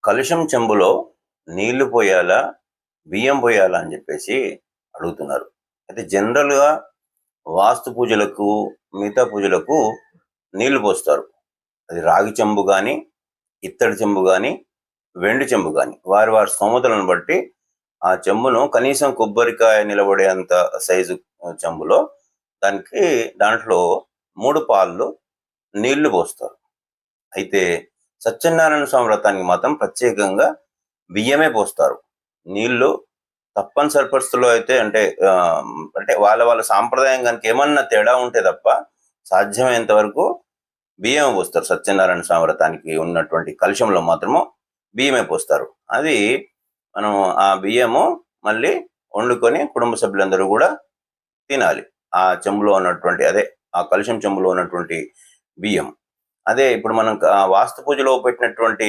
కలుషం చెంబులో నీళ్లు పోయాలా, బియ్యం పోయాలా అని చెప్పేసి అడుగుతున్నారు. అయితే జనరల్గా వాస్తు పూజలకు, మిగతా పూజలకు నీళ్లు పోస్తారు. అది రాగి చెంబు కానీ, ఇత్తడి చెంబు కానీ, వెండి చెంబు కానీ, వారి వారి స్తోమతలను బట్టి ఆ చెంబును కనీసం కొబ్బరికాయ నిలబడే అంత సైజు చెంబులో దాంట్లో 3 పాళ్ళు నీళ్లు పోస్తారు. అయితే సత్యనారాయణ స్వామి వ్రతానికి మాత్రం ప్రత్యేకంగా బియ్యమే పోస్తారు. నీళ్లు తప్పనిసరి పరిస్థితుల్లో అయితే అంటే వాళ్ళ సాంప్రదాయం కనుక ఏమన్నా తేడా ఉంటే తప్ప సాధ్యమైనంత వరకు బియ్యం పోస్తారు. సత్యనారాయణ స్వామి వ్రతానికి ఉన్నటువంటి కలుషంలో మాత్రము బియ్యమే పోస్తారు. అది మనం ఆ బియ్యము మళ్ళీ వండుకొని కుటుంబ సభ్యులందరూ కూడా తినాలి. ఆ చెంబులో ఉన్నటువంటి ఆ కలుషం చెంబులో ఉన్నటువంటి బియ్యం. అదే ఇప్పుడు మనం వాస్తు పూజలో పెట్టినటువంటి